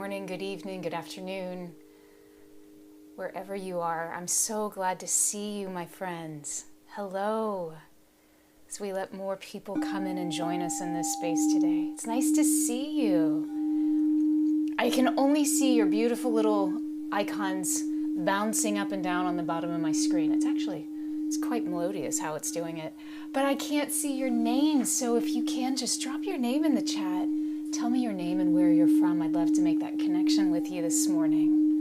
morning, good evening, good afternoon, wherever you are. I'm so glad to see you, my friends. Hello. As we let more people come in and join us in this space today. It's nice to see you. I can only see your beautiful little icons bouncing up and down on the bottom of my screen. It's quite melodious how it's doing it. But I can't see your name, so if you can, just drop your name in the chat. Tell me your name and where you're from. I'd love to make that connection with you this morning.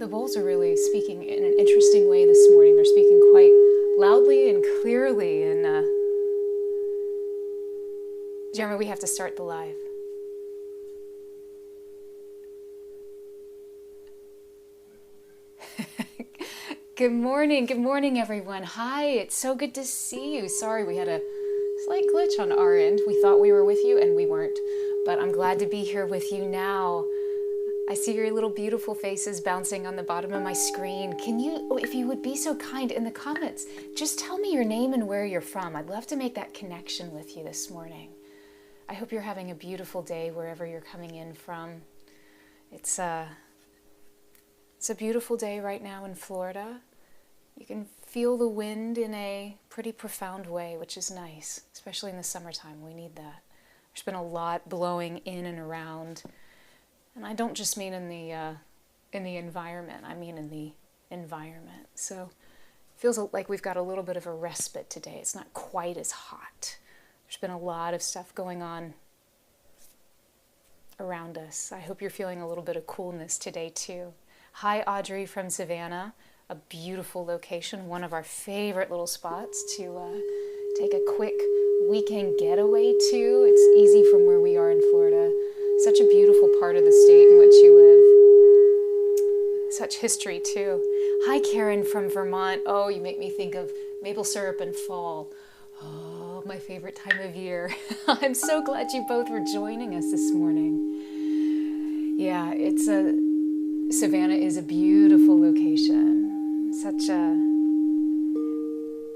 The bowls are really speaking in an interesting way this morning. They're speaking quite loudly and clearly. And Jeremy, we have to start the live. Good morning everyone. Hi, it's so good to see you. Sorry, we had a slight glitch on our end. We thought we were with you and we weren't, but I'm glad to be here with you now. I see your little beautiful faces bouncing on the bottom of my screen. Can you, if you would be so kind in the comments, just tell me your name and where you're from. I'd love to make that connection with you this morning. I hope you're having a beautiful day wherever you're coming in from. It's a beautiful day right now in Florida. You can feel the wind in a pretty profound way, which is nice, especially in the summertime. We need that. There's been a lot blowing in and around, and I don't just mean in the environment. I mean in the environment. So it feels like we've got a little bit of a respite today. It's not quite as hot. There's been a lot of stuff going on around us. I hope you're feeling a little bit of coolness today too. Hi, Audrey from Savannah. A beautiful location, one of our favorite little spots to take a quick weekend getaway to. It's easy from where we are in Florida. Such a beautiful part of the state in which you live. Such history too. Hi, Karen from Vermont. Oh, you make me think of maple syrup and fall. Oh, my favorite time of year. I'm so glad you both were joining us this morning. Yeah, Savannah is a beautiful location. Such a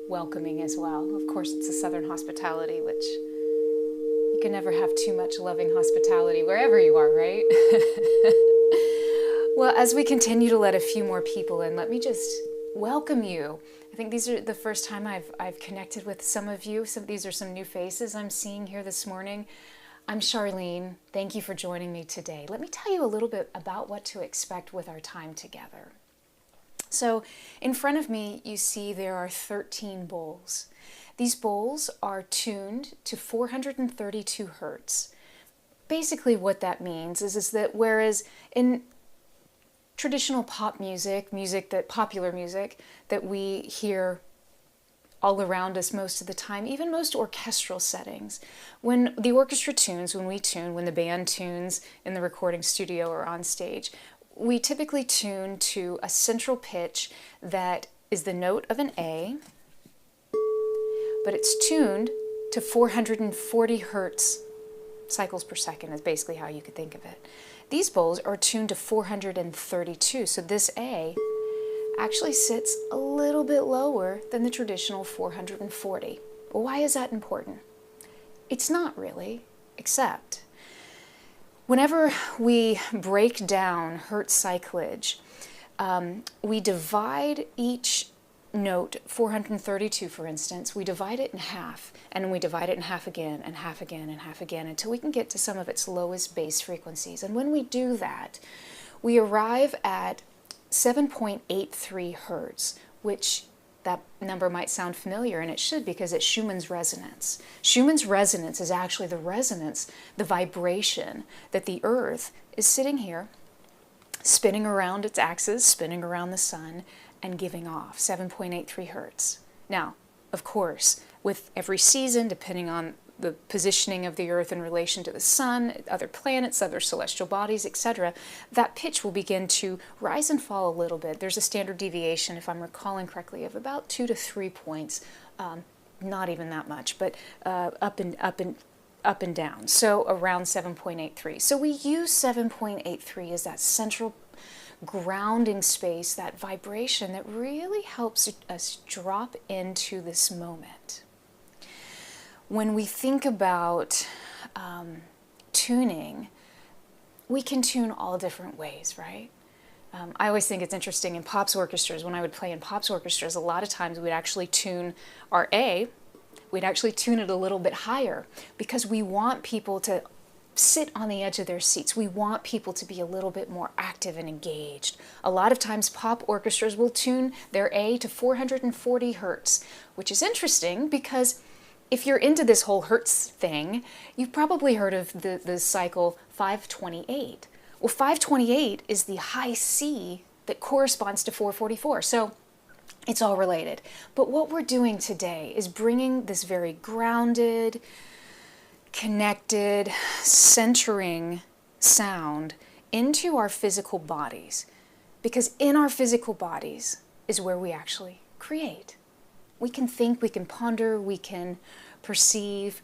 welcoming as well. Of course, it's a Southern hospitality, which you can never have too much loving hospitality wherever you are, right? Well, as we continue to let a few more people in, let me just welcome you. I think these are the first time I've connected with some of you. These are some new faces I'm seeing here this morning. I'm Charlene. Thank you for joining me today. Let me tell you a little bit about what to expect with our time together. So in front of me, you see there are 13 bowls. These bowls are tuned to 432 Hertz. Basically what that means is that whereas in traditional pop music, popular music that we hear all around us most of the time, even most orchestral settings, when the orchestra tunes, when the band tunes in the recording studio or on stage, we typically tune to a central pitch that is the note of an A, but it's tuned to 440 Hertz cycles per second is basically how you could think of it. These bowls are tuned to 432, so this A actually sits a little bit lower than the traditional 440. Well, why is that important? It's not really, except whenever we break down Hertz cyclage, we divide each note, 432 for instance, we divide it in half, and we divide it in half again, and half again, and half again, until we can get to some of its lowest bass frequencies. And when we do that, we arrive at 7.83 Hertz, which that number might sound familiar, and it should, because it's Schumann's resonance. Schumann's resonance is actually the resonance, the vibration that the Earth is sitting here, spinning around its axis, spinning around the sun, and giving off 7.83 Hertz. Now, of course, with every season, depending on the positioning of the Earth in relation to the sun, other planets, other celestial bodies, etc., that pitch will begin to rise and fall a little bit. There's a standard deviation, if I'm recalling correctly, of about 2 to 3 points, not even that much, but up and down. So around 7.83. So we use 7.83 as that central grounding space, that vibration that really helps us drop into this moment. When we think about tuning, we can tune all different ways, right? I always think it's interesting in pops orchestras, when I would play in pops orchestras, a lot of times we'd actually tune our A, we'd actually tune it a little bit higher because we want people to sit on the edge of their seats. We want people to be a little bit more active and engaged. A lot of times pop orchestras will tune their A to 440 Hertz, which is interesting because if you're into this whole Hertz thing, you've probably heard of the cycle 528. Well, 528 is the high C that corresponds to 444. So it's all related. But what we're doing today is bringing this very grounded, connected, centering sound into our physical bodies. Because in our physical bodies is where we actually create. We can think, we can ponder, we can perceive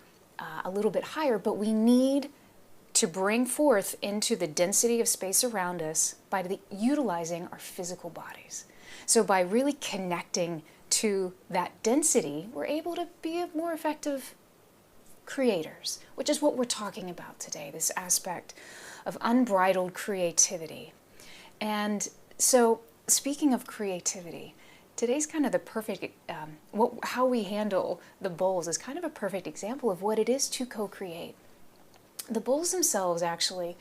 a little bit higher, but we need to bring forth into the density of space around us by utilizing our physical bodies. So by really connecting to that density, we're able to be more effective creators, which is what we're talking about today, this aspect of unbridled creativity. And so speaking of creativity, today's kind of the perfect, how we handle the bowls is kind of a perfect example of what it is to co-create. The bowls themselves actually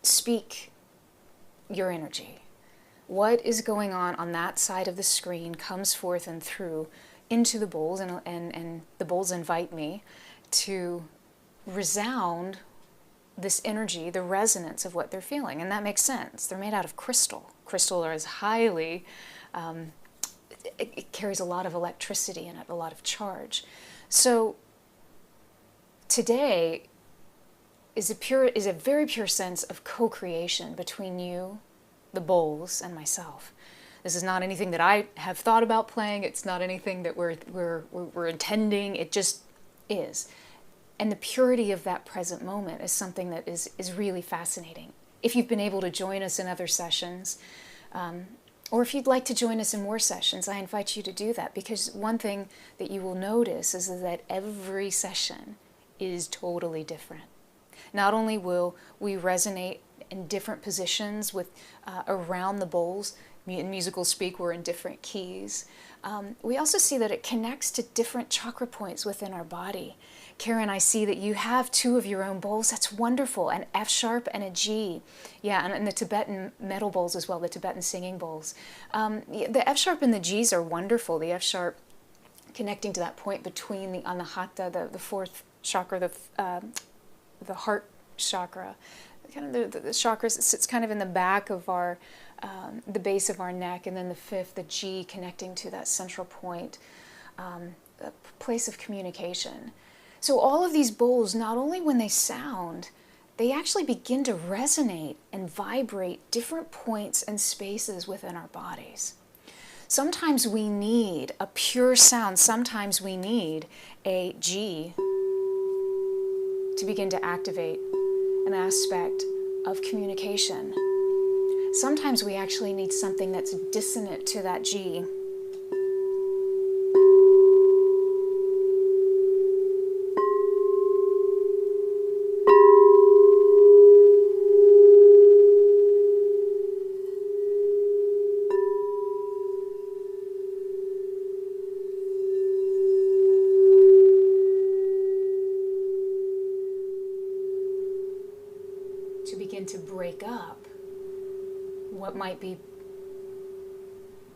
speak your energy. What is going on that side of the screen comes forth and through into the bowls, and the bowls invite me to resound this energy, the resonance of what they're feeling, and that makes sense. They're made out of crystal. Crystal is highly, it carries a lot of electricity in it, a lot of charge. So today is a very pure sense of co-creation between you, the bowls, and myself. This is not anything that I have thought about playing. It's not anything that we're intending. It just is. And the purity of that present moment is something that is really fascinating. If you've been able to join us in other sessions, or if you'd like to join us in more sessions, I invite you to do that, because one thing that you will notice is that every session is totally different. Not only will we resonate in different positions with around the bowls, in musical speak, we're in different keys. We also see that it connects to different chakra points within our body. Karen, I see that you have 2 of your own bowls. That's wonderful. An F sharp and a G. Yeah, and the Tibetan metal bowls as well, the Tibetan singing bowls. The F sharp and the Gs are wonderful. The F sharp connecting to that point between the Anahata, the 4th chakra, the heart chakra, kind of the chakras that sits kind of in the back of our, the base of our neck, and then the 5th, the G, connecting to that central point, a place of communication. So all of these bowls, not only when they sound, they actually begin to resonate and vibrate different points and spaces within our bodies. Sometimes we need a pure sound, sometimes we need a G to begin to activate an aspect of communication. Sometimes we actually need something that's dissonant to that G. To begin to break up what might be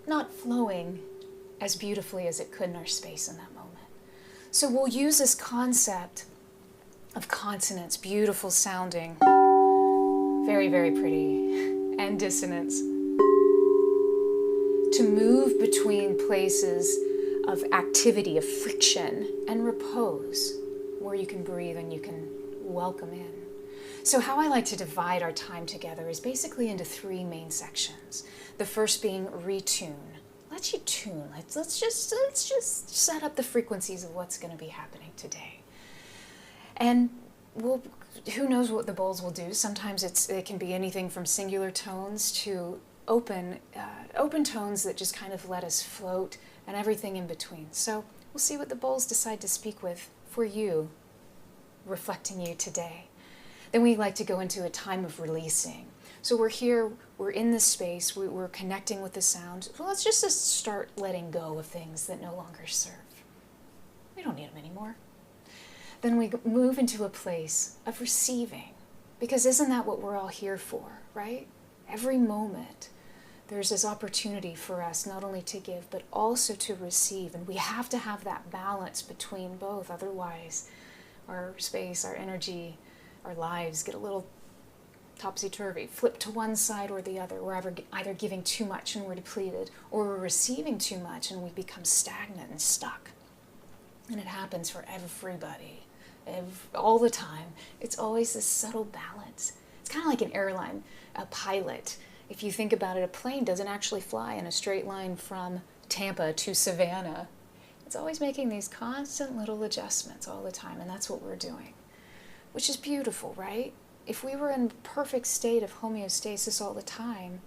not flowing as beautifully as it could in our space in that moment. So we'll use this concept of consonance, beautiful sounding, very, very pretty, and dissonance, to move between places of activity, of friction, and repose, where you can breathe and you can welcome in. So how I like to divide our time together is basically into 3 main sections. The first being ReTune. Let's you tune. Let's just set up the frequencies of what's going to be happening today. And who knows what the bowls will do. Sometimes it can be anything from singular tones to open tones that just kind of let us float, and everything in between. So we'll see what the bowls decide to speak with for you, reflecting you today. Then we like to go into a time of releasing. So we're here, we're in this space, we're connecting with the sound. Well, let's just start letting go of things that no longer serve. We don't need them anymore. Then we move into a place of receiving, because isn't that what we're all here for, right? Every moment, there's this opportunity for us not only to give, but also to receive. And we have to have that balance between both. Otherwise, our space, our energy, our lives get a little topsy-turvy, flip to one side or the other. We're either giving too much and we're depleted, or we're receiving too much and we become stagnant and stuck. And it happens for everybody, all the time. It's always this subtle balance. It's kind of like an airline, a pilot. If you think about it, a plane doesn't actually fly in a straight line from Tampa to Savannah. It's always making these constant little adjustments all the time, and that's what we're doing, which is beautiful, right? If we were in a perfect state of homeostasis all the time,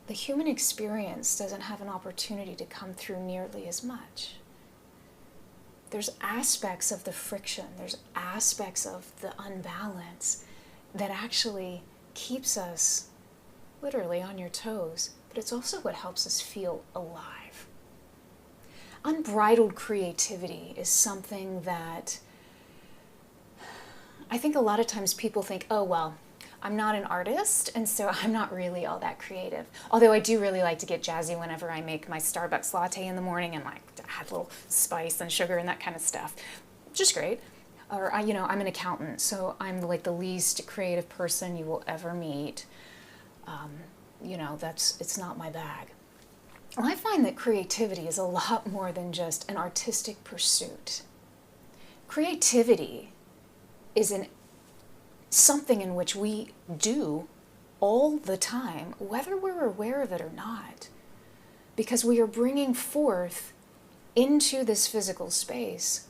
the human experience doesn't have an opportunity to come through nearly as much. There's aspects of the friction, there's aspects of the unbalance that actually keeps us literally on your toes, but it's also what helps us feel alive. Unbridled creativity is something that I think a lot of times people think, oh, well, I'm not an artist, and so I'm not really all that creative. Although I do really like to get jazzy whenever I make my Starbucks latte in the morning and like add a little spice and sugar and that kind of stuff. Just great. Or, I'm an accountant, so I'm like the least creative person you will ever meet. It's not my bag. Well, I find that creativity is a lot more than just an artistic pursuit. Creativity is something in which we do all the time, whether we're aware of it or not, because we are bringing forth into this physical space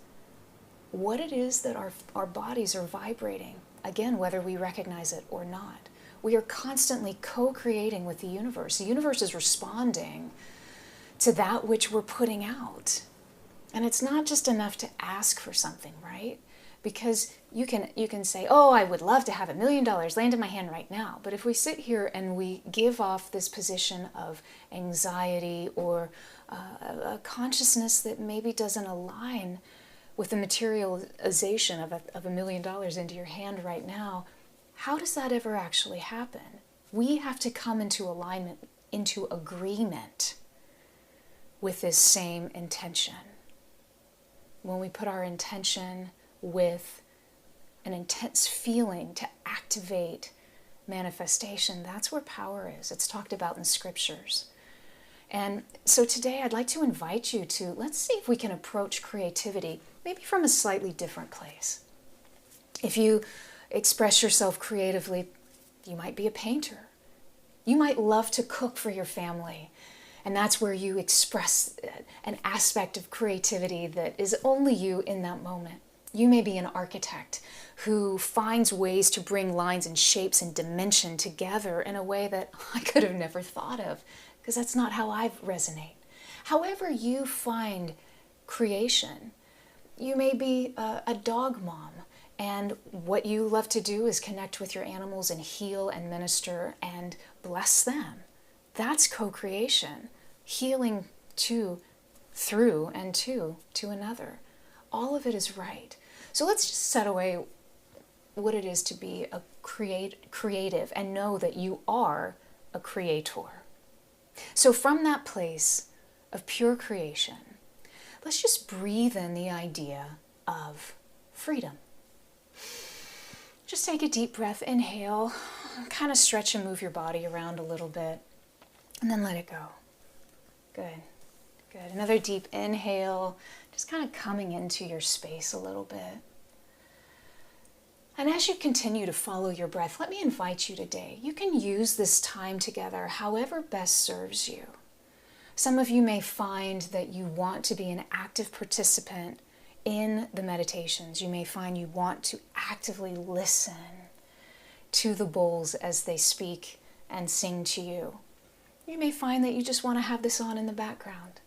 what it is that our bodies are vibrating, again, whether we recognize it or not. We are constantly co-creating with the universe. The universe is responding to that which we're putting out. And it's not just enough to ask for something, right? Because you can say, oh, I would love to have $1 million land in my hand right now. But if we sit here and we give off this position of anxiety or a consciousness that maybe doesn't align with the materialization of $1 million into your hand right now, how does that ever actually happen? We have to come into alignment, into agreement with this same intention. When we put our intention with an intense feeling to activate manifestation, that's where power is. It's talked about in the scriptures. And so today I'd like to invite you to, let's see if we can approach creativity maybe from a slightly different place. If you express yourself creatively, you might be a painter. You might love to cook for your family. And that's where you express an aspect of creativity that is only you in that moment. You may be an architect who finds ways to bring lines and shapes and dimension together in a way that I could have never thought of, because that's not how I resonate. However you find creation, you may be a dog mom, and what you love to do is connect with your animals and heal and minister and bless them. That's co-creation, healing through and to another. All of it is right. So let's just set away what it is to be a creative and know that you are a creator. So from that place of pure creation, let's just breathe in the idea of freedom. Just take a deep breath, inhale, kind of stretch and move your body around a little bit, and then let it go. Good, good. Another deep inhale, just kind of coming into your space a little bit. And as you continue to follow your breath, let me invite you today. You can use this time together however best serves you. Some of you may find that you want to be an active participant in the meditations, you may find you want to actively listen to the bowls as they speak and sing to you. You may find that you just want to have this on in the background.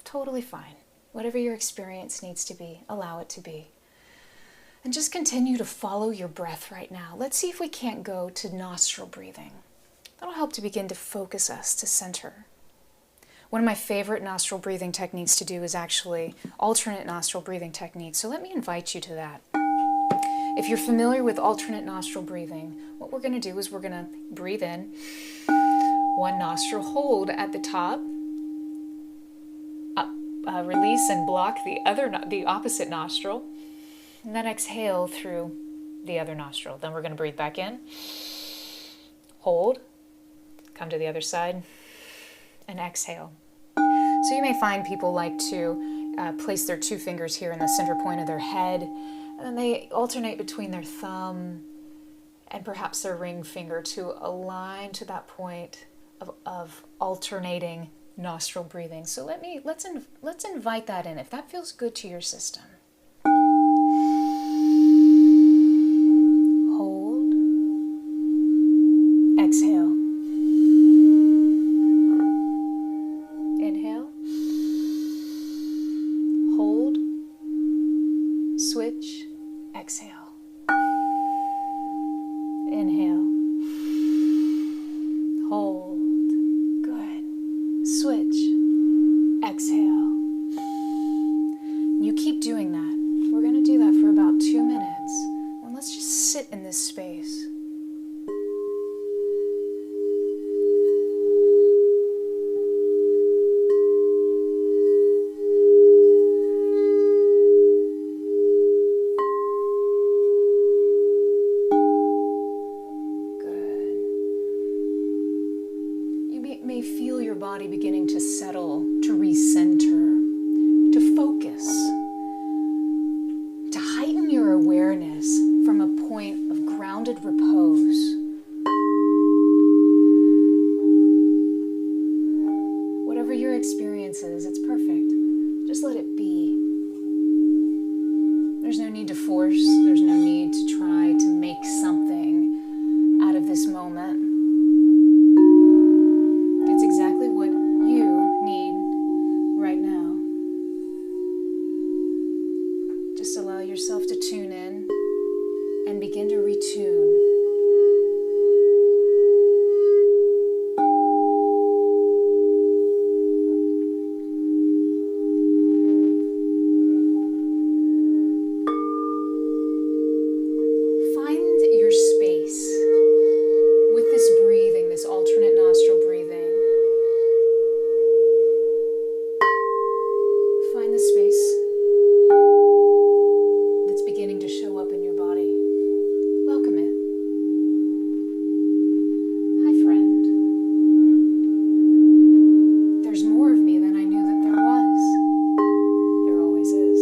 Totally fine. Whatever your experience needs to be, allow it to be. And just continue to follow your breath right now. Let's see if we can't go to nostril breathing. That'll help to begin to focus us, to center. One of my favorite nostril breathing techniques to do is actually alternate nostril breathing techniques. So let me invite you to that. If you're familiar with alternate nostril breathing, what we're going to do is we're going to breathe in one nostril, hold at the top, release and block the opposite nostril, and then exhale through the other nostril. Then we're going to breathe back in, hold, come to the other side, and exhale. So you may find people like to place their 2 fingers here in the center point of their head, and then they alternate between their thumb and perhaps their ring finger to align to that point of alternating nostril breathing. So let's invite that in if that feels good to your system. Hold, exhale. Inhale, hold, switch, exhale. Inhale, hold, good, switch, exhale. You keep doing that. We're going to do that for about 2 minutes. And let's just sit in this space. May feel your body beginning to settle, to recenter, to focus, to heighten your awareness from a point of grounded repose. Whatever your experience is, it's perfect. Just let it be. There's no need to force, there's no need to try to make something out of this moment. It's exactly what you need right now. Just allow yourself to tune in and begin to retune. Find your space with this breathing, this alternate nostril breathing. Find the space that's beginning to show up in your body. Welcome it. Hi, friend. There's more of me than I knew that there was. There always is.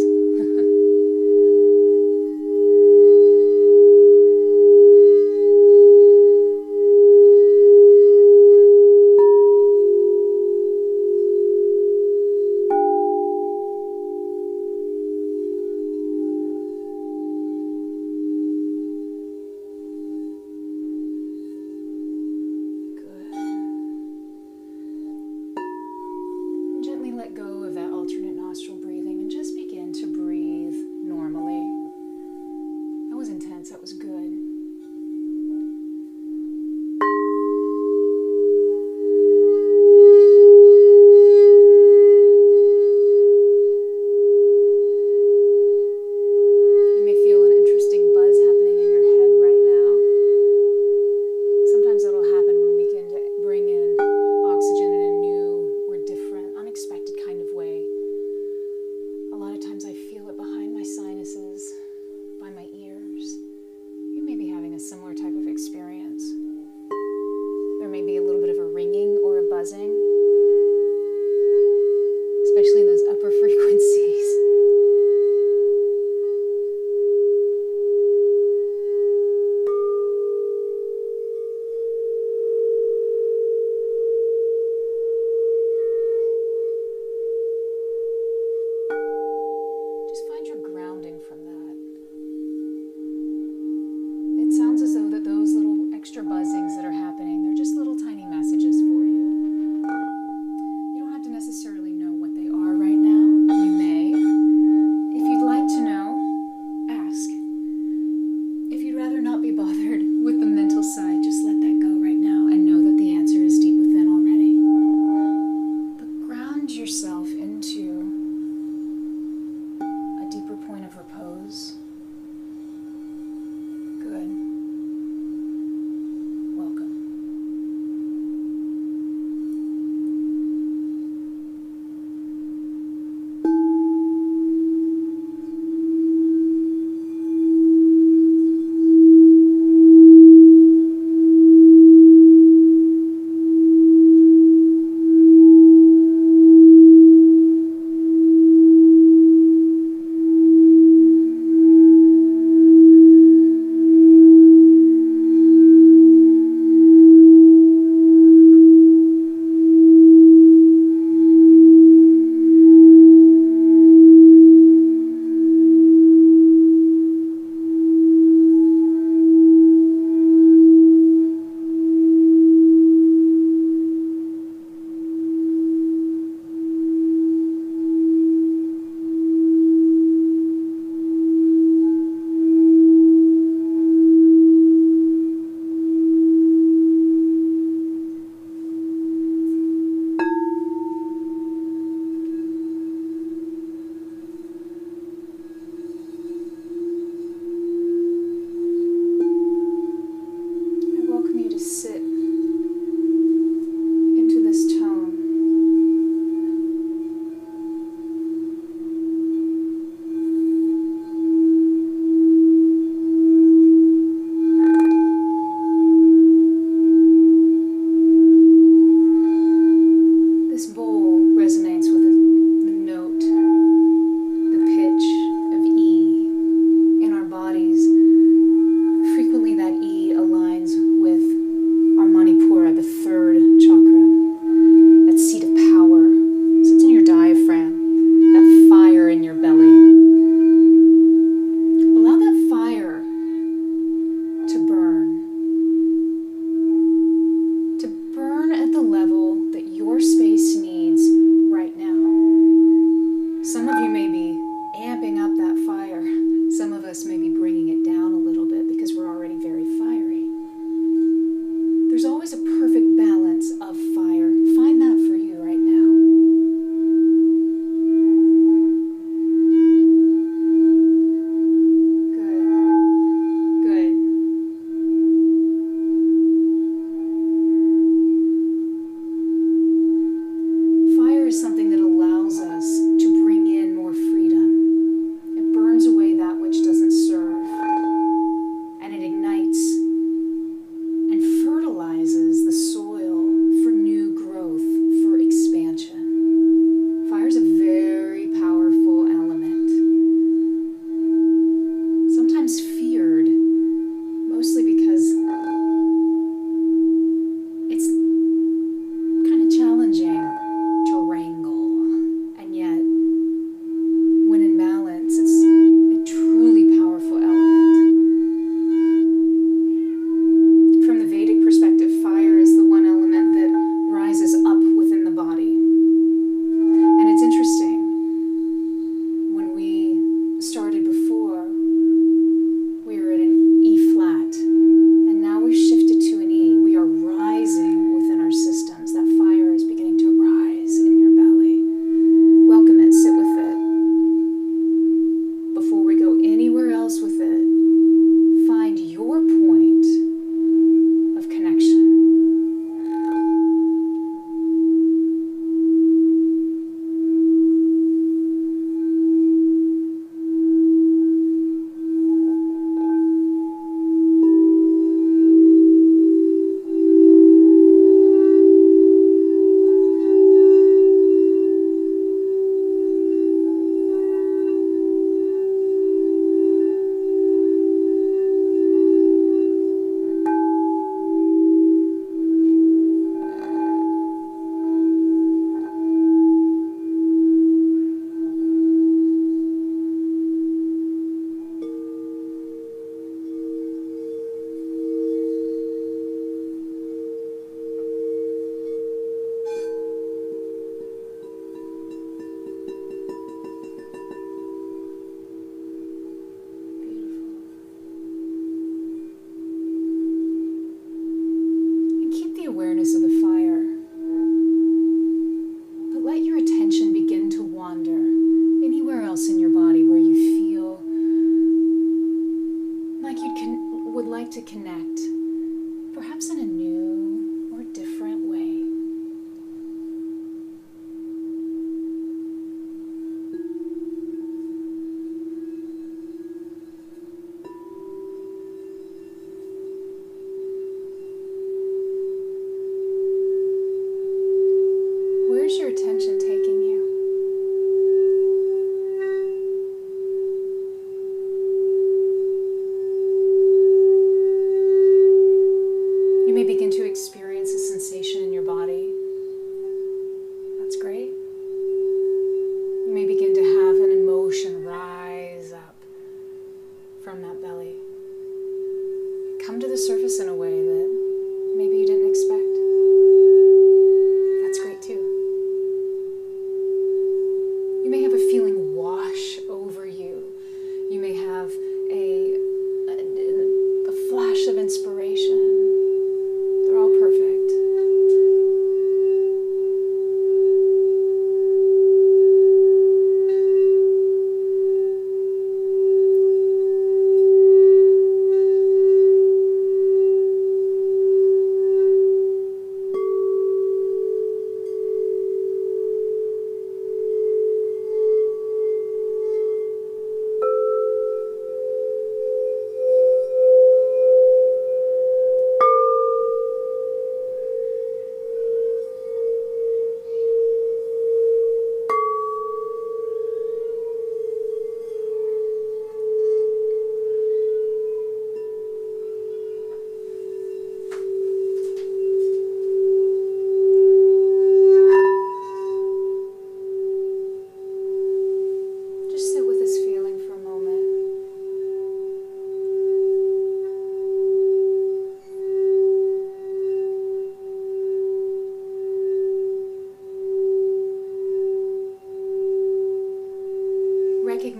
Let go of that alternate nostril breathing and just begin to breathe normally. That was intense, that was good. You may feel an interesting buzz happening in your head right now. Sometimes that'll happen when we begin to bring in oxygen in a new or different, unexpected kind of way.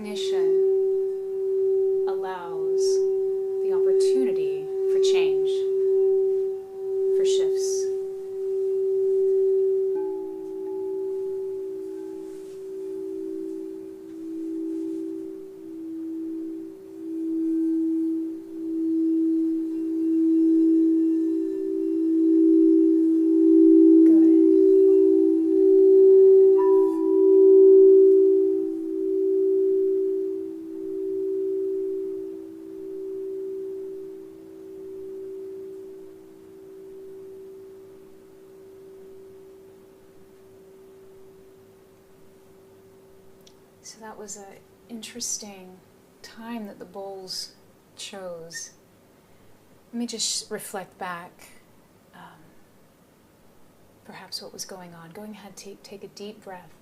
recognition allows the opportunity for change, for shifts. So that was an interesting time that the bowls chose. Let me just reflect back, perhaps what was going on. Go ahead, take a deep breath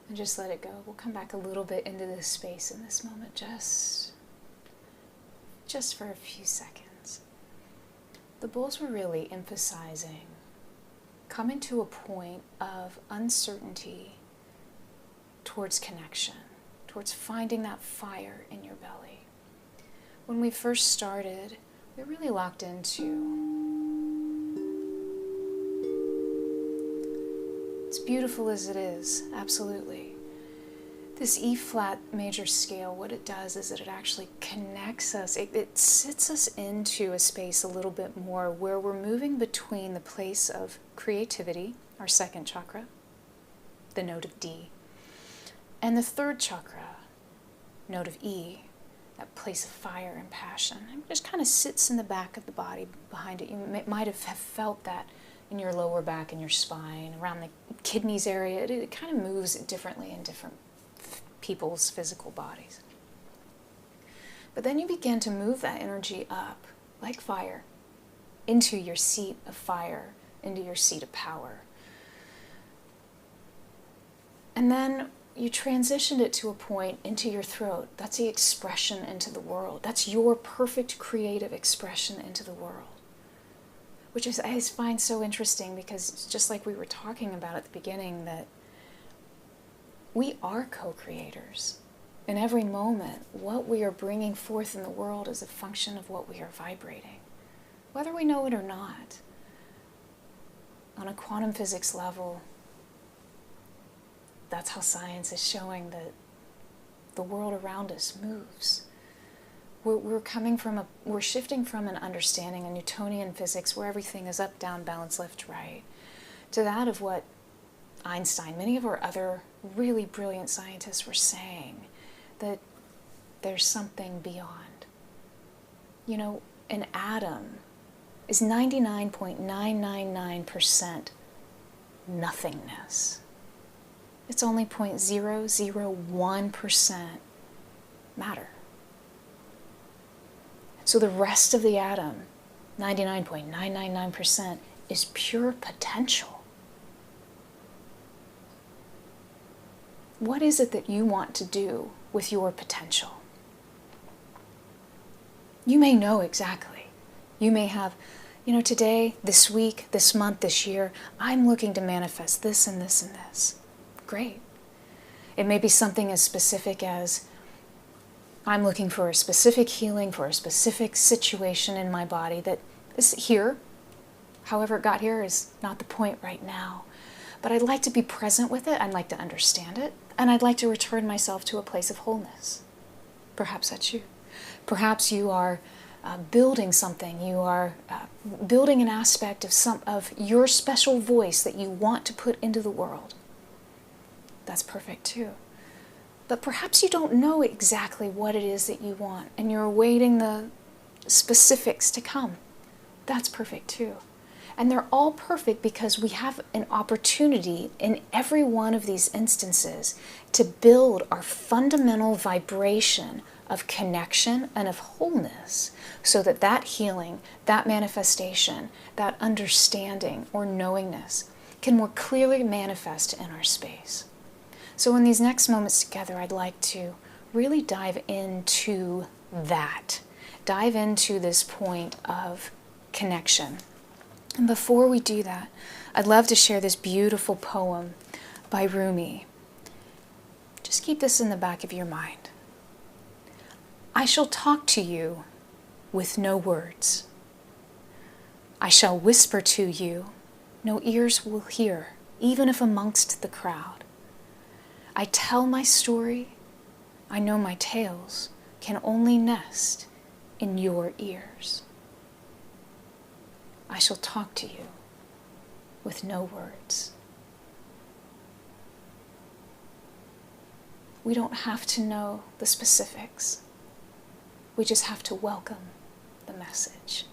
and just let it go. We'll come back a little bit into this space in this moment, just for a few seconds. The bowls were really emphasizing coming to a point of uncertainty towards connection, towards finding that fire in your belly. When we first started, we really locked into, as beautiful as it is, absolutely. This E flat major scale, what it does is that it actually connects us, it sits us into a space a little bit more where we're moving between the place of creativity, our second chakra, the note of D, and the third chakra, note of E, that place of fire and passion. It just kind of sits in the back of the body behind it. You might have felt that in your lower back, in your spine, around the kidneys area. It kind of moves differently in different people's physical bodies. But then you begin to move that energy up, like fire, into your seat of fire, into your seat of power. And then you transitioned it to a point into your throat. That's the expression into the world. That's your perfect creative expression into the world. Which is, I find so interesting because it's just like we were talking about at the beginning, that we are co-creators. In every moment, what we are bringing forth in the world is a function of what we are vibrating, whether we know it or not. On a quantum physics level, that's how science is showing that the world around us moves. We're shifting from an understanding, a Newtonian physics, where everything is up, down, balance, left, right, to that of what Einstein, many of our other really brilliant scientists were saying, that there's something beyond. You know, an atom is 99.999% nothingness. It's only 0.001% matter. So the rest of the atom, 99.999%, is pure potential. What is it that you want to do with your potential? You may know exactly. You may have, today, this week, this month, this year, I'm looking to manifest this and this and this. Great. It may be something as specific as, I'm looking for a specific healing for a specific situation in my body that is here. However it got here is not the point right now. But I'd like to be present with it. I'd like to understand it. And I'd like to return myself to a place of wholeness. Perhaps that's you. Perhaps you are building something. You are building an aspect of your special voice that you want to put into the world. That's perfect too. But perhaps you don't know exactly what it is that you want, and you're awaiting the specifics to come. That's perfect too. And they're all perfect because we have an opportunity in every one of these instances to build our fundamental vibration of connection and of wholeness, so that that healing, that manifestation, that understanding or knowingness can more clearly manifest in our space. So in these next moments together, I'd like to really dive into that. Dive into this point of connection. And before we do that, I'd love to share this beautiful poem by Rumi. Just keep this in the back of your mind. I shall talk to you with no words. I shall whisper to you, no ears will hear, even if amongst the crowd. I tell my story, I know my tales can only nest in your ears. I shall talk to you with no words. We don't have to know the specifics. We just have to welcome the message.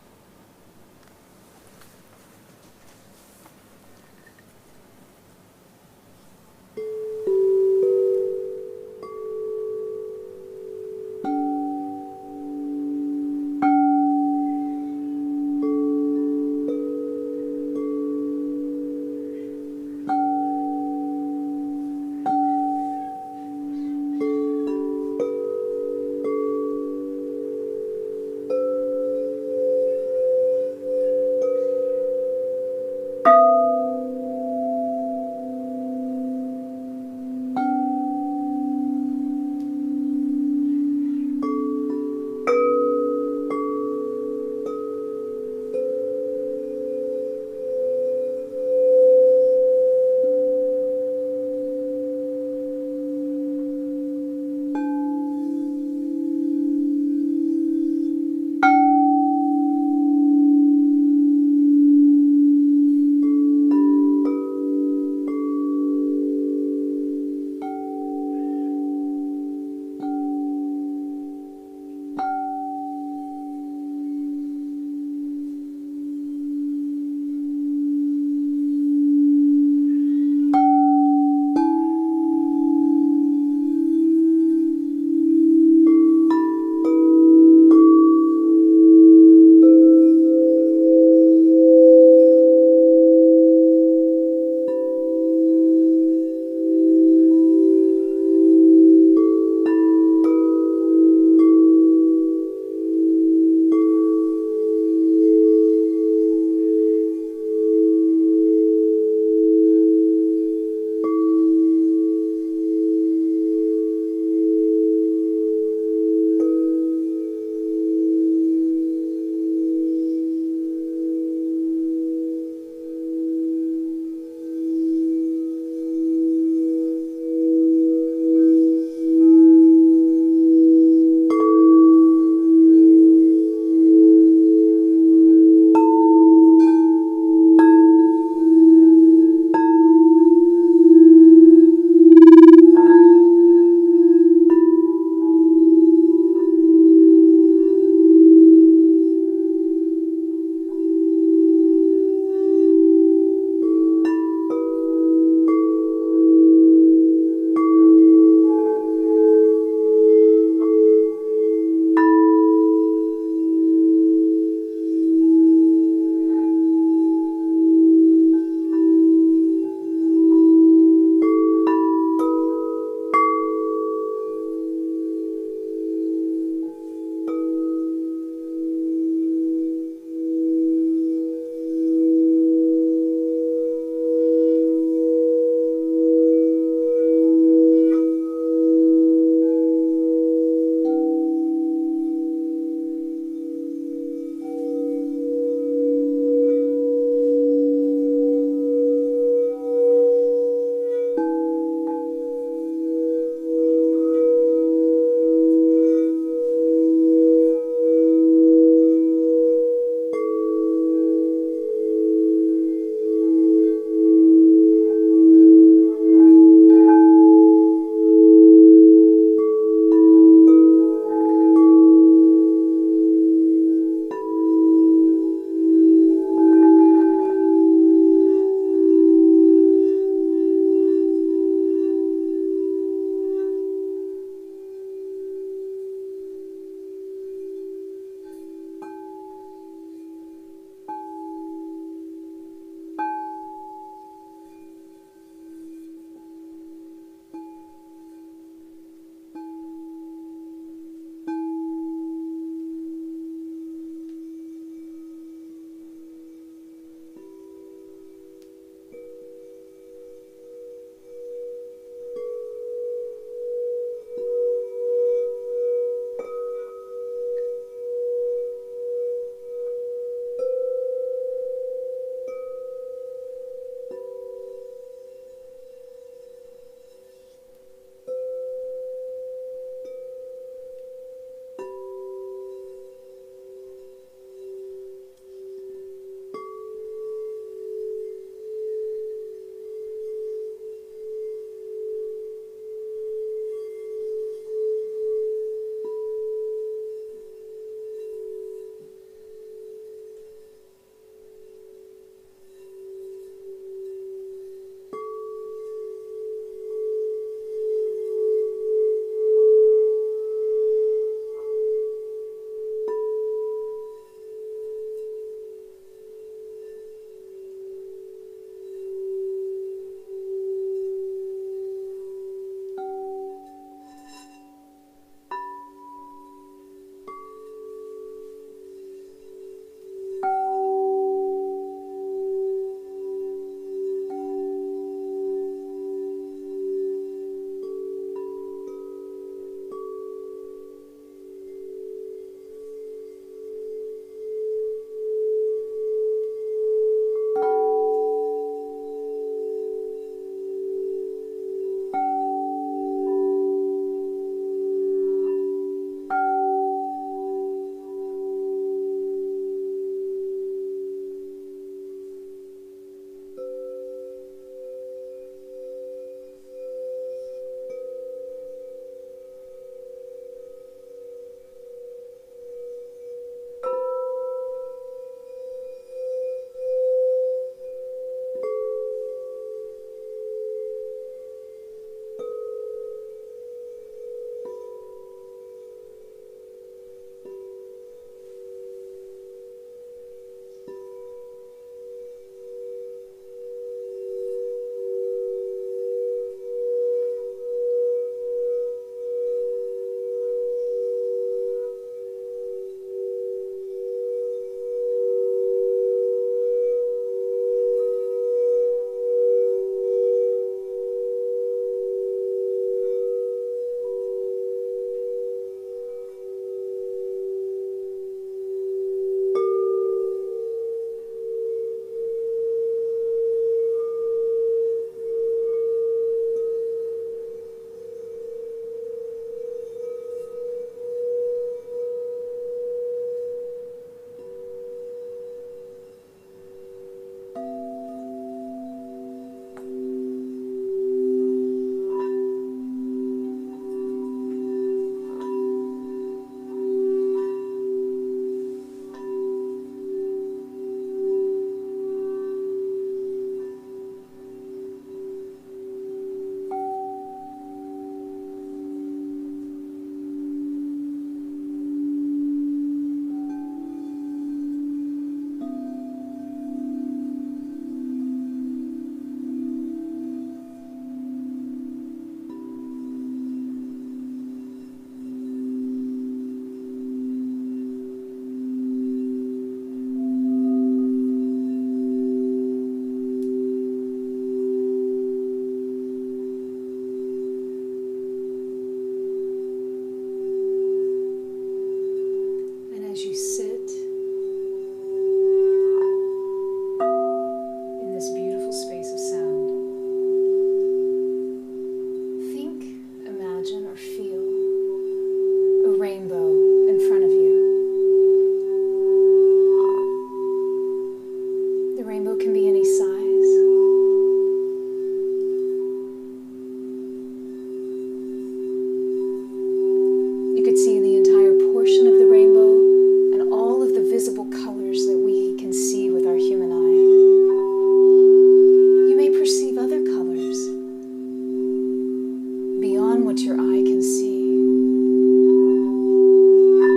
what your eye can see.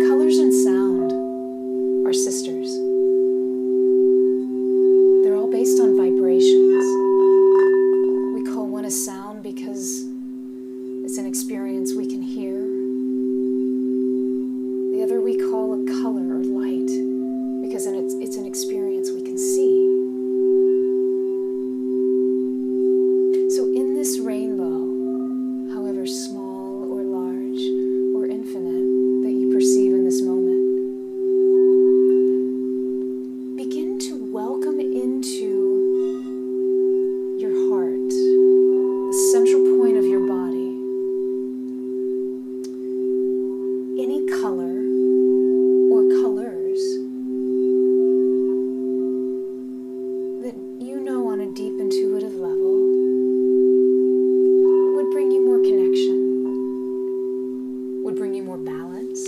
Colors and sound are sisters. They're all based on vibrations. We call one a sound because it's an experience we can hear. The other we call a color or light because it's an experience we can see. So in this rainbow, however small or large or infinite that you perceive in this moment, begin to welcome into your heart, the central point of your body, any color or colors that you know on a deep intuitive level would bring you more connection, would bring you more balance,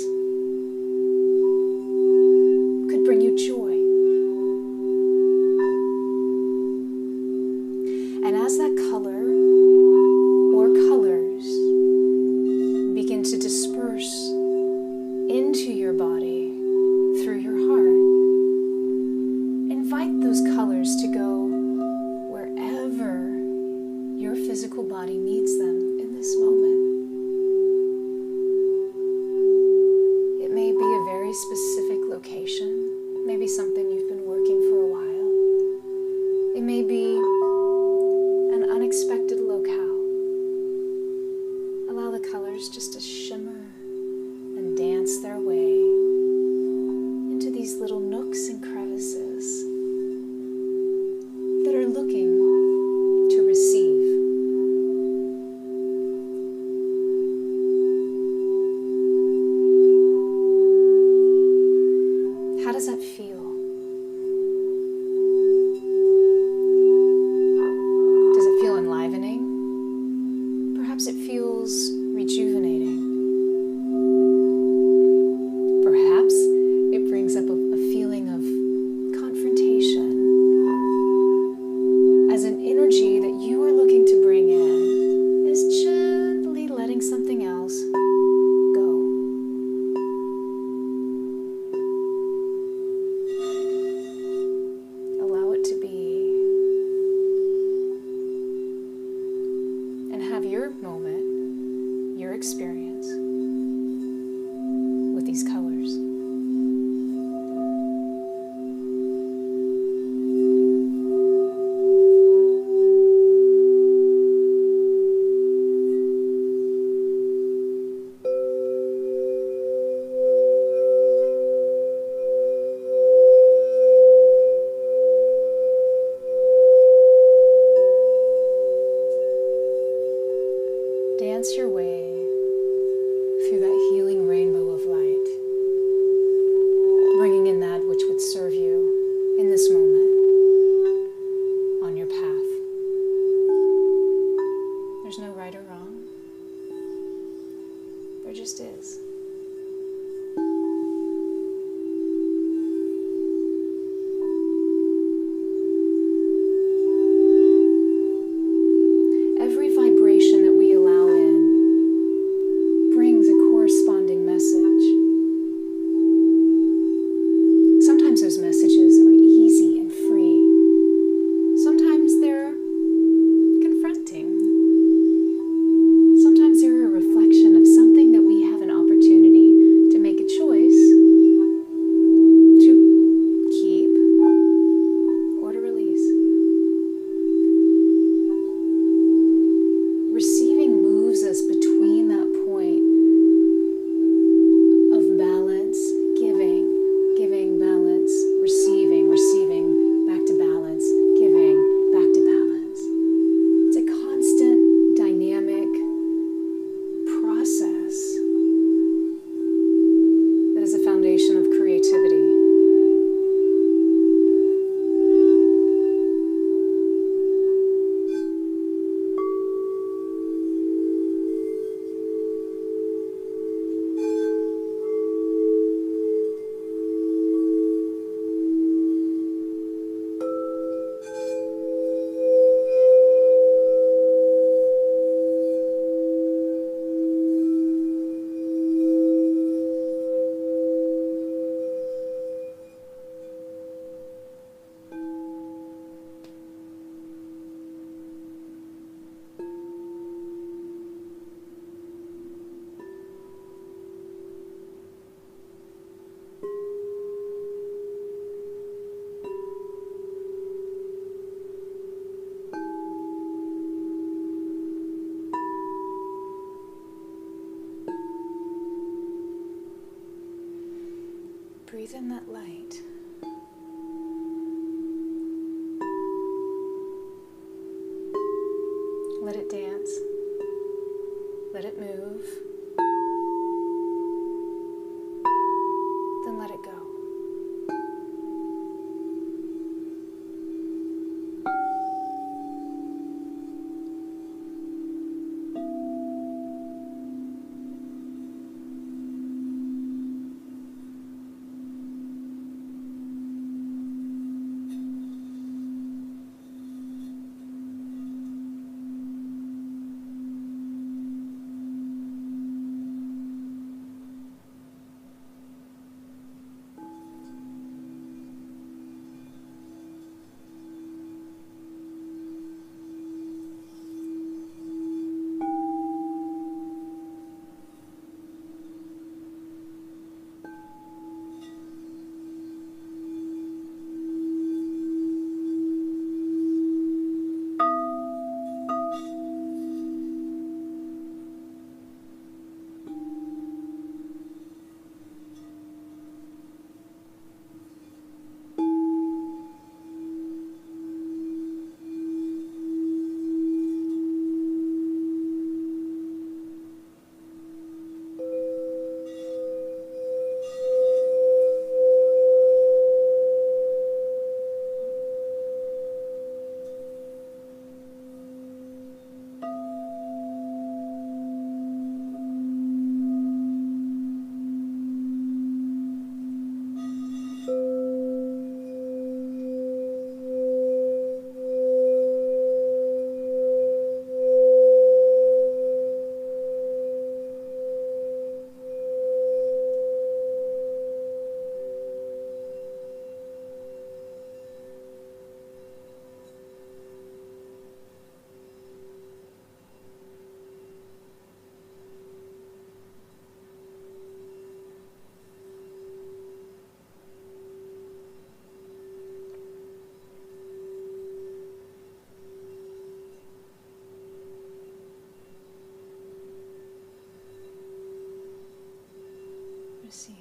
could bring you joy. And as that color or colors begin to disperse into your body through your heart, invite those colors to go wherever your physical body needs them in this moment. It may be a very specific location, maybe something you've been working for a while. It may be an unexpected locale. Allow the colors just to shimmer and dance their way into these little nooks and crevices that are looking to receive. How does that feel? Does it feel enlivening? Perhaps it feels rejuvenating. Perhaps it brings up a feeling of confrontation as an energy that you are looking to bring in is gently letting something else go. Allow it to be and have your moment, your experience with these colors. Dance your way through that healing rainbow of light, bringing in that which would serve you in this moment on your path. There's no right or wrong. There just is. Every vibration that we allow in brings a corresponding message. Sometimes those messages are easy and free. Sometimes they're confronting. Sometimes they're a reflection of something that we have an opportunity breathe in that light. Let it dance. Let it move. Then let it go. Receive.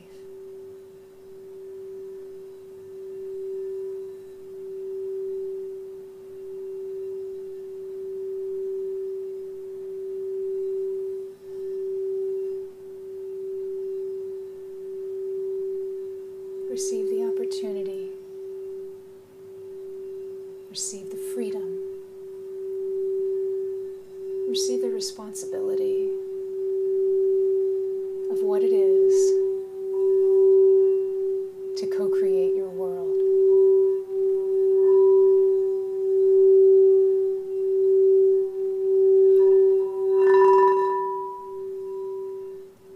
Receive the opportunity. Receive the freedom. Receive the responsibility of what it is to co-create your world.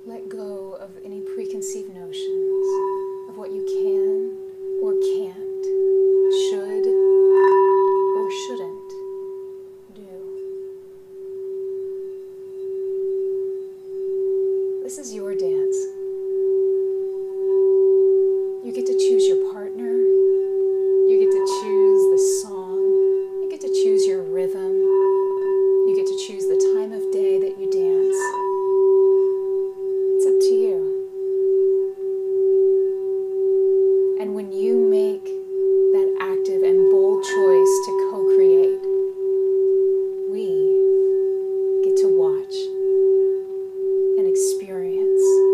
Let go of any preconceived notions of what you can or can't, should or shouldn't do. This is your dance. You get to choose your partner. You get to choose the song. You get to choose your rhythm. You get to choose the time of day that you dance. It's up to you. And when you make that active and bold choice to co-create, we get to watch and experience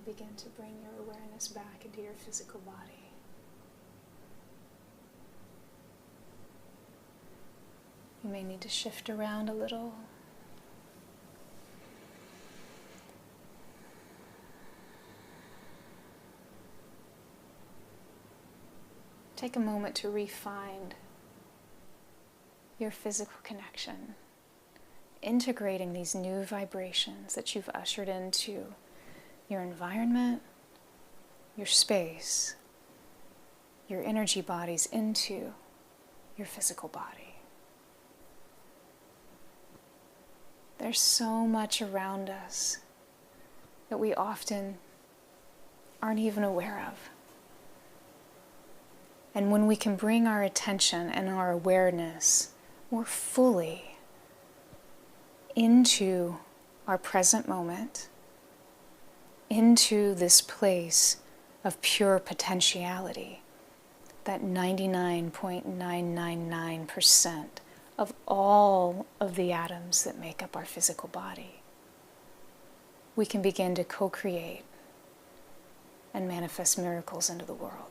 begin to bring your awareness back into your physical body. You may need to shift around a little. Take a moment to re-find your physical connection, integrating these new vibrations that you've ushered into your environment, your space, your energy bodies into your physical body. There's so much around us that we often aren't even aware of. And when we can bring our attention and our awareness more fully into our present moment, into this place of pure potentiality, that 99.999% of all of the atoms that make up our physical body, we can begin to co-create and manifest miracles into the world.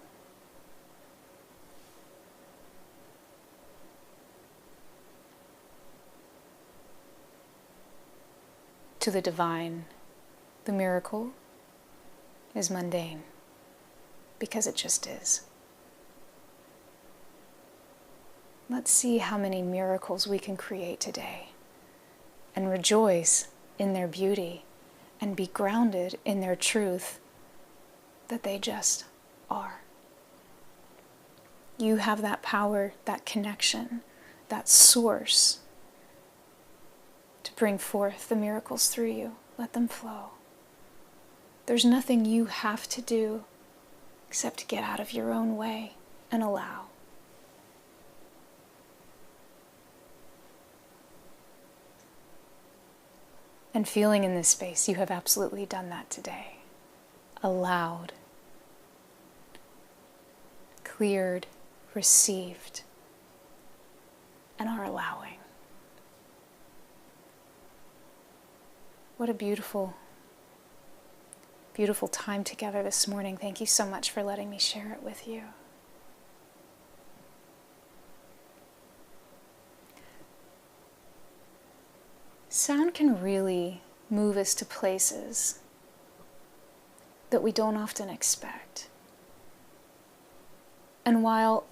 To the divine, the miracle is mundane, because it just is. Let's see how many miracles we can create today, and rejoice in their beauty, and be grounded in their truth that they just are. You have that power, that connection, that source to bring forth the miracles through you. Let them flow. There's nothing you have to do except to get out of your own way and allow. And feeling in this space, you have absolutely done that today. Allowed, cleared, received, and are allowing. What a beautiful, beautiful time together this morning. Thank you so much for letting me share it with you. Sound can really move us to places that we don't often expect. And while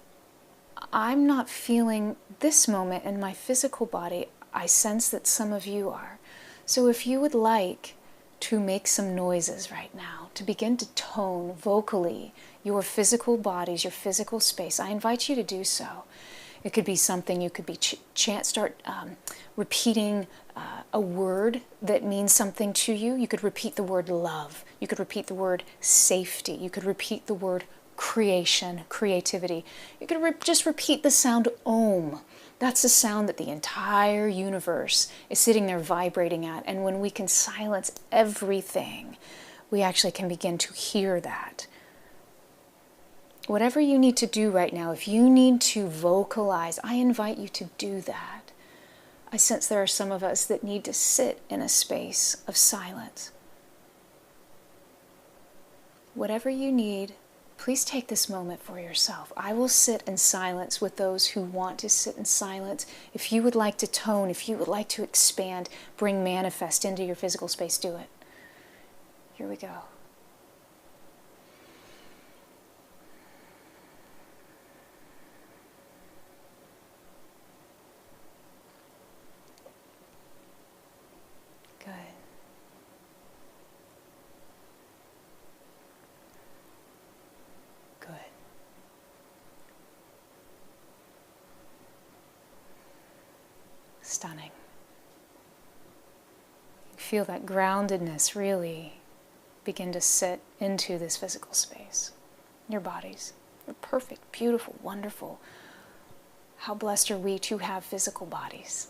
I'm not feeling this moment in my physical body, I sense that some of you are. So if you would like to make some noises right now, to begin to tone vocally your physical bodies, your physical space, I invite you to do so. It could be something you could be start repeating a word that means something to you. You could repeat the word love. You could repeat the word safety. You could repeat the word creation, creativity. You could just repeat the sound Om. That's the sound that the entire universe is sitting there vibrating at. And when we can silence everything, we actually can begin to hear that. Whatever you need to do right now, if you need to vocalize, I invite you to do that. I sense there are some of us that need to sit in a space of silence. Whatever you need, please take this moment for yourself. I will sit in silence with those who want to sit in silence. If you would like to tone, if you would like to expand, bring manifest into your physical space, do it. Here we go. Good. Good. Stunning. Feel that groundedness really begin to sit into this physical space. Your bodies. You're perfect, beautiful, wonderful. How blessed are we to have physical bodies.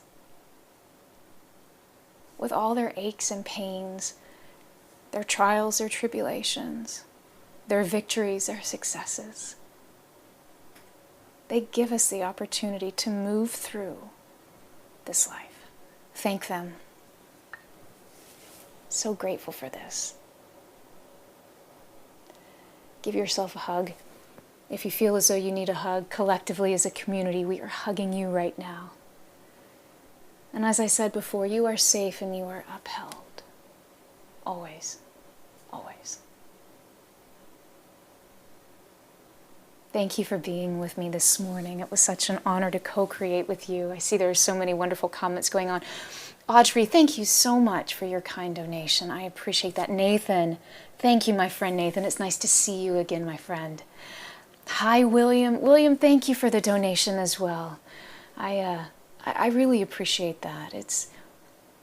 With all their aches and pains, their trials, their tribulations, their victories, their successes. They give us the opportunity to move through this life. Thank them. So grateful for this. Give yourself a hug. If you feel as though you need a hug, collectively as a community, we are hugging you right now. And as I said before, you are safe and you are upheld. Always. Always. Thank you for being with me this morning. It was such an honor to co-create with you. I see there are so many wonderful comments going on. Audrey, thank you so much for your kind donation. I appreciate that. Nathan, thank you, my friend Nathan. It's nice to see you again, my friend. Hi, William. William, thank you for the donation as well. I really appreciate that.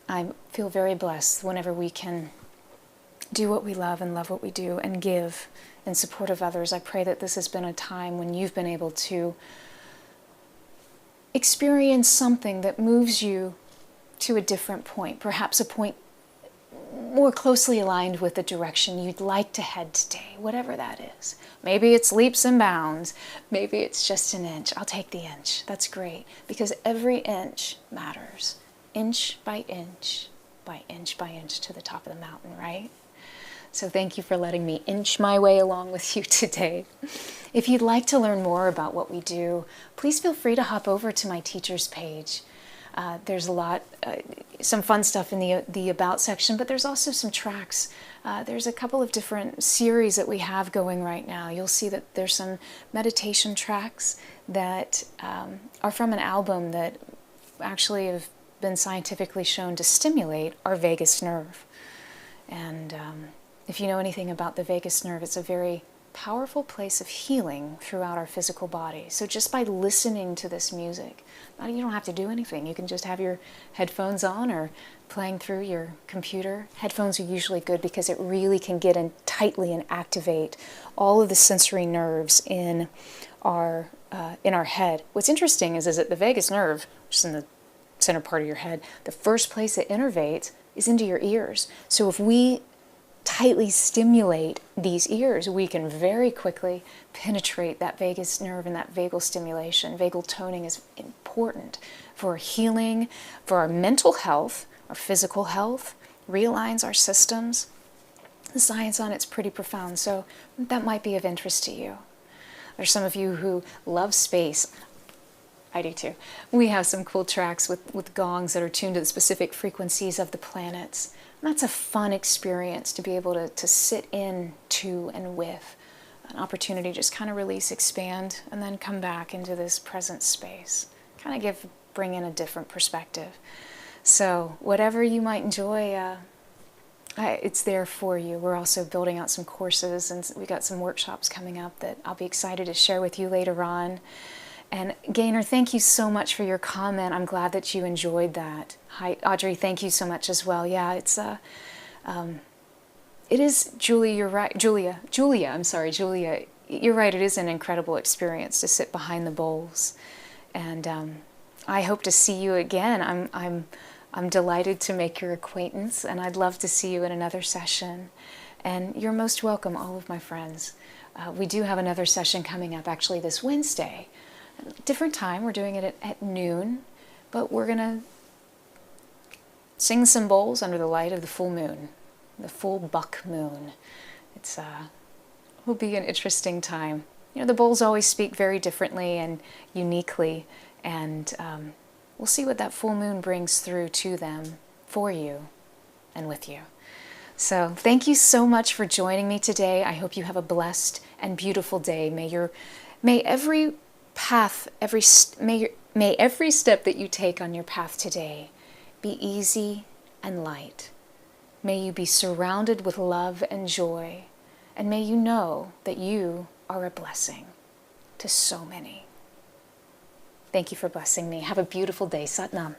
I feel very blessed whenever we can do what we love and love what we do and give in support of others. I pray that this has been a time when you've been able to experience something that moves you to a different point, perhaps a point more closely aligned with the direction you'd like to head today, whatever that is. Maybe it's leaps and bounds. Maybe it's just an inch. I'll take the inch. That's great, because every inch matters. Inch by inch, by inch by inch to the top of the mountain, right? So thank you for letting me inch my way along with you today. If you'd like to learn more about what we do, please feel free to hop over to my teachers page. There's a lot, some fun stuff in the About section, but there's also some tracks. There's a couple of different series that we have going right now. You'll see that there's some meditation tracks that are from an album that actually have been scientifically shown to stimulate our vagus nerve. And if you know anything about the vagus nerve, it's a very powerful place of healing throughout our physical body. So just by listening to this music, you don't have to do anything. You can just have your headphones on or playing through your computer. Headphones are usually good because it really can get in tightly and activate all of the sensory nerves in our head. What's interesting is that the vagus nerve, which is in the center part of your head, the first place it innervates is into your ears. So if we tightly stimulate these ears, we can very quickly penetrate that vagus nerve and that vagal stimulation. Vagal toning is important for healing, for our mental health, our physical health, realigns our systems. The science on it's pretty profound, so that might be of interest to you. There's some of you who love space. I do too. We have some cool tracks with gongs that are tuned to the specific frequencies of the planets. And that's a fun experience to be able to sit in to and with. An opportunity to just kind of release, expand, and then come back into this present space. Kind of bring in a different perspective. So whatever you might enjoy, it's there for you. We're also building out some courses, and we got some workshops coming up that I'll be excited to share with you later on. And Gaynor, thank you so much for your comment. I'm glad that you enjoyed that. Hi, Audrey, thank you so much as well. Yeah, it is, Julie, you're right. Julia, I'm sorry, Julia, you're right. It is an incredible experience to sit behind the bowls. And I hope to see you again. I'm delighted to make your acquaintance, and I'd love to see you in another session. And you're most welcome, all of my friends. We do have another session coming up actually this Wednesday. Different time, we're doing it at noon, but we're going to sing some bowls under the light of the full moon, the full buck moon. Will be an interesting time. You know, the bowls always speak very differently and uniquely, and we'll see what that full moon brings through to them, for you, and with you. So thank you so much for joining me today. I hope you have a blessed and beautiful day. May every step that you take on your path today be easy and light. May you be surrounded with love and joy, and may you know that you are a blessing to so many. Thank you for blessing me. Have a beautiful day. Sat Nam.